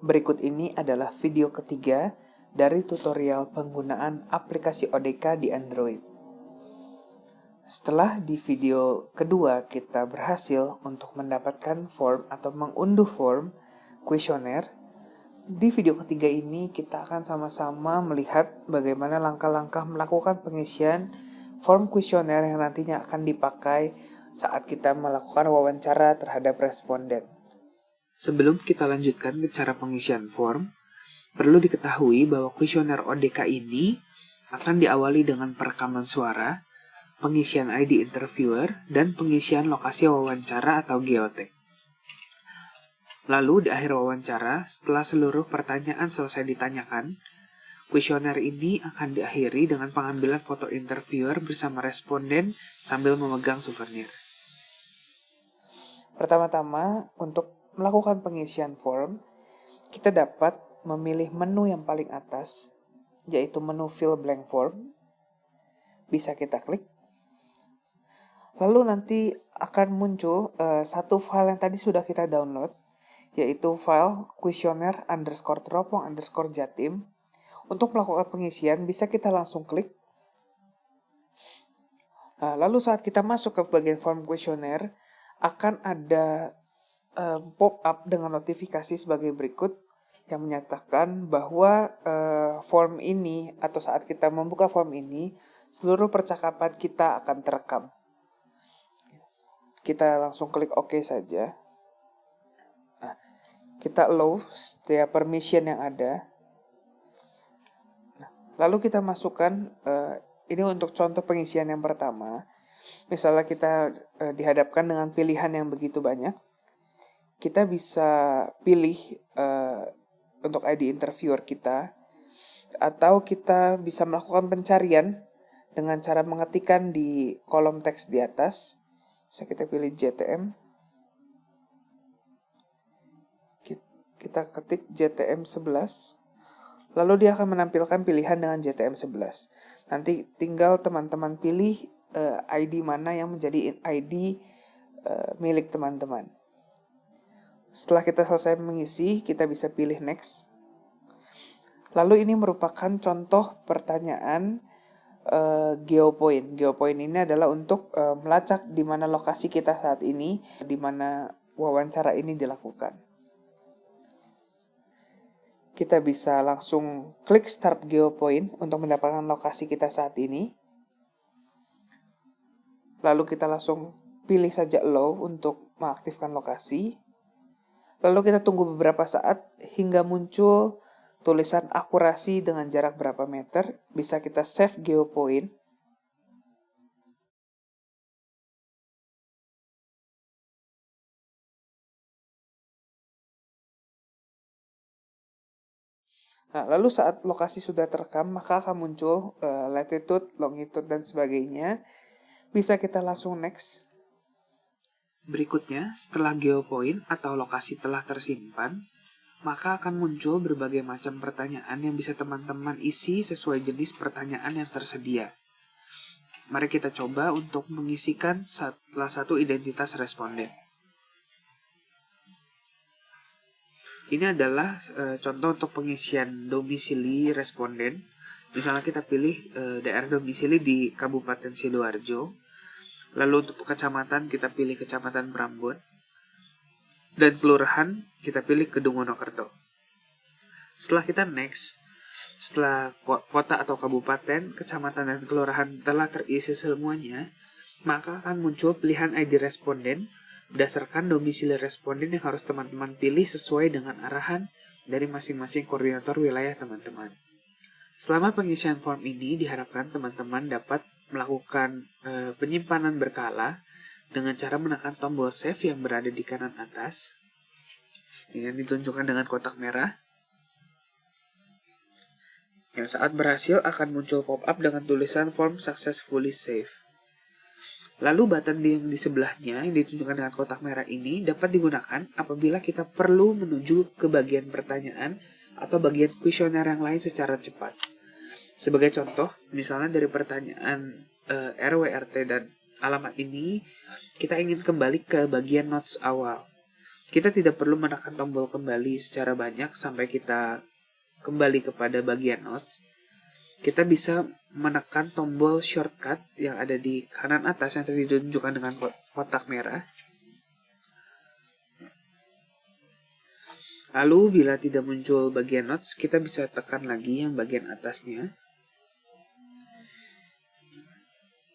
Berikut ini adalah video ketiga dari tutorial penggunaan aplikasi ODK di Android. Setelah di video kedua kita berhasil untuk mendapatkan form atau mengunduh form kuesioner, di video ketiga ini kita akan sama-sama melihat bagaimana langkah-langkah melakukan pengisian form kuesioner yang nantinya akan dipakai saat kita melakukan wawancara terhadap responden. Sebelum kita lanjutkan ke cara pengisian form, perlu diketahui bahwa kuesioner ODK ini akan diawali dengan perekaman suara, pengisian ID interviewer, dan pengisian lokasi wawancara atau GOT. Lalu di akhir wawancara, setelah seluruh pertanyaan selesai ditanyakan, kuesioner ini akan diakhiri dengan pengambilan foto interviewer bersama responden sambil memegang souvenir. Pertama-tama, untuk melakukan pengisian form, kita dapat memilih menu yang paling atas, yaitu menu Fill Blank Form. Bisa kita klik. Lalu nanti akan muncul satu file yang tadi sudah kita download, yaitu file questionnaire_teropong_jatim. Untuk melakukan pengisian, bisa kita langsung klik. Lalu saat kita masuk ke bagian form kuesioner, akan ada pop-up dengan notifikasi sebagai berikut yang menyatakan bahwa form ini atau saat kita membuka form ini, seluruh percakapan kita akan terekam. Kita langsung klik OK saja. Kita allow setiap permission yang ada. Lalu kita masukkan, ini untuk contoh pengisian yang pertama. Misalnya kita dihadapkan dengan pilihan yang begitu banyak. Kita bisa pilih untuk ID interviewer kita, atau kita bisa melakukan pencarian dengan cara mengetikkan di kolom teks di atas. Bisa kita pilih JTM. Kita ketik JTM 11. Lalu dia akan menampilkan pilihan dengan JTM 11. Nanti tinggal teman-teman pilih ID mana yang menjadi ID milik teman-teman. Setelah kita selesai mengisi, kita bisa pilih next. Lalu ini merupakan contoh pertanyaan geopoint. Geopoint ini adalah untuk melacak di mana lokasi kita saat ini, di mana wawancara ini dilakukan. Kita bisa langsung klik start geopoint untuk mendapatkan lokasi kita saat ini. Lalu kita langsung pilih saja allow untuk mengaktifkan lokasi. Lalu kita tunggu beberapa saat hingga muncul tulisan akurasi dengan jarak berapa meter. Bisa kita save geopoint. Nah, lalu saat lokasi sudah terekam, maka akan muncul latitude, longitude, dan sebagainya. Bisa kita langsung next. Berikutnya, setelah geopoint atau lokasi telah tersimpan, maka akan muncul berbagai macam pertanyaan yang bisa teman-teman isi sesuai jenis pertanyaan yang tersedia. Mari kita coba untuk mengisikan salah satu identitas responden. Ini adalah contoh untuk pengisian domisili responden. Misalnya kita pilih daerah domisili di Kabupaten Sidoarjo. Lalu untuk kecamatan kita pilih Kecamatan Prambon. Dan kelurahan kita pilih Kedung Wonokerto. Setelah kita next, setelah kota atau kabupaten, kecamatan, dan kelurahan telah terisi semuanya, maka akan muncul pilihan ID responden berdasarkan domisili responden yang harus teman-teman pilih sesuai dengan arahan dari masing-masing koordinator wilayah teman-teman. Selama pengisian form ini diharapkan teman-teman dapat melakukan penyimpanan berkala dengan cara menekan tombol save yang berada di kanan atas yang ditunjukkan dengan kotak merah. Yang saat berhasil akan muncul pop-up dengan tulisan form successfully saved. Lalu button yang di sebelahnya yang ditunjukkan dengan kotak merah ini dapat digunakan apabila kita perlu menuju ke bagian pertanyaan atau bagian kuesioner yang lain secara cepat. Sebagai contoh, misalnya dari pertanyaan RW, RT, dan alamat ini, kita ingin kembali ke bagian notes awal. kita tidak perlu menekan tombol kembali secara banyak sampai kita kembali kepada bagian notes. Kita bisa menekan tombol shortcut yang ada di kanan atas yang tadi ditunjukkan dengan kotak merah. Lalu bila tidak muncul bagian notes, kita bisa tekan lagi yang bagian atasnya.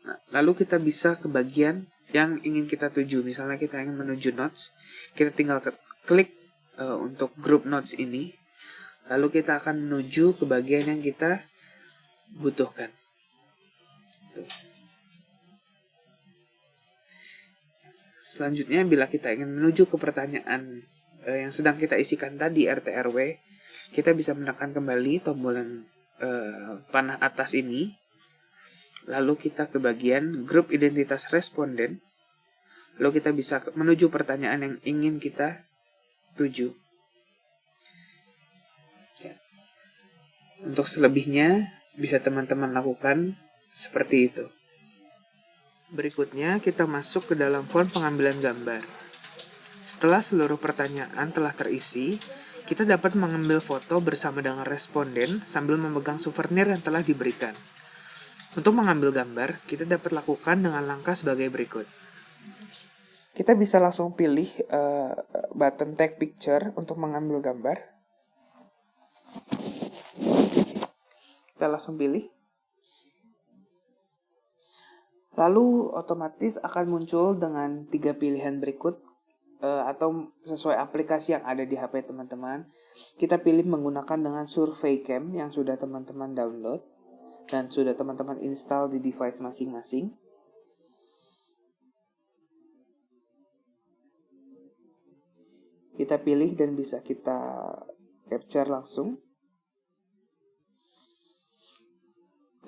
Nah, lalu kita bisa ke bagian yang ingin kita tuju. Misalnya kita ingin menuju notes, kita tinggal klik untuk grup notes ini. Lalu kita akan menuju ke bagian yang kita butuhkan. Tuh. Selanjutnya, bila kita ingin menuju ke pertanyaan yang sedang kita isikan tadi, RT/RW, kita bisa menekan kembali tombol yang panah atas ini. Lalu kita ke bagian grup identitas responden. Lalu kita bisa menuju pertanyaan yang ingin kita tuju. Untuk selebihnya, bisa teman-teman lakukan seperti itu. Berikutnya, kita masuk ke dalam form pengambilan gambar. Setelah seluruh pertanyaan telah terisi, kita dapat mengambil foto bersama dengan responden sambil memegang souvenir yang telah diberikan. Untuk mengambil gambar, kita dapat lakukan dengan langkah sebagai berikut. Kita bisa langsung pilih button take picture untuk mengambil gambar. Kita langsung pilih. Lalu otomatis akan muncul dengan 3 pilihan berikut atau sesuai aplikasi yang ada di HP teman-teman. Kita pilih menggunakan dengan SurveyCam yang sudah teman-teman download dan sudah teman-teman install di device masing-masing. Kita pilih dan bisa kita capture langsung.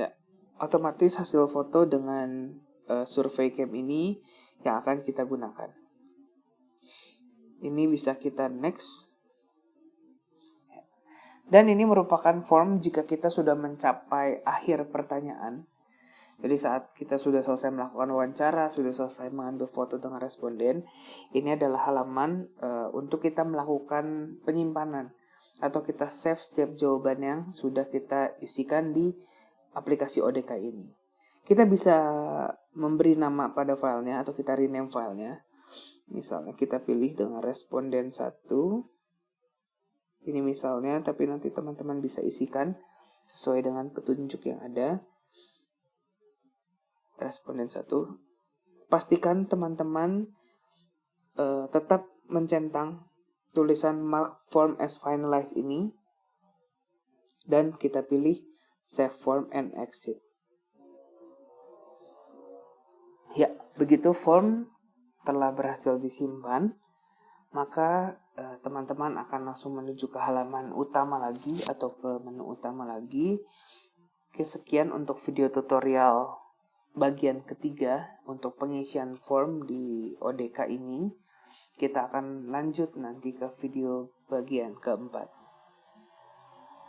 Ya, otomatis hasil foto dengan SurveyCam ini yang akan kita gunakan. Ini bisa kita next. Dan ini merupakan form jika kita sudah mencapai akhir pertanyaan. Jadi saat kita sudah selesai melakukan wawancara, sudah selesai mengambil foto dengan responden, ini adalah halaman untuk kita melakukan penyimpanan atau kita save setiap jawaban yang sudah kita isikan di aplikasi ODK ini. Kita bisa memberi nama pada filenya atau kita rename filenya. Misalnya kita pilih dengan responden 1. Ini misalnya, tapi nanti teman-teman bisa isikan sesuai dengan petunjuk yang ada. Responden 1. Pastikan teman-teman tetap mencentang tulisan mark form as finalized ini. Dan kita pilih save form and exit. Ya, begitu form telah berhasil disimpan, maka teman-teman akan langsung menuju ke halaman utama lagi atau ke menu utama lagi. Oke, sekian untuk video tutorial bagian ketiga untuk pengisian form di ODK ini. Kita akan lanjut nanti ke video bagian keempat.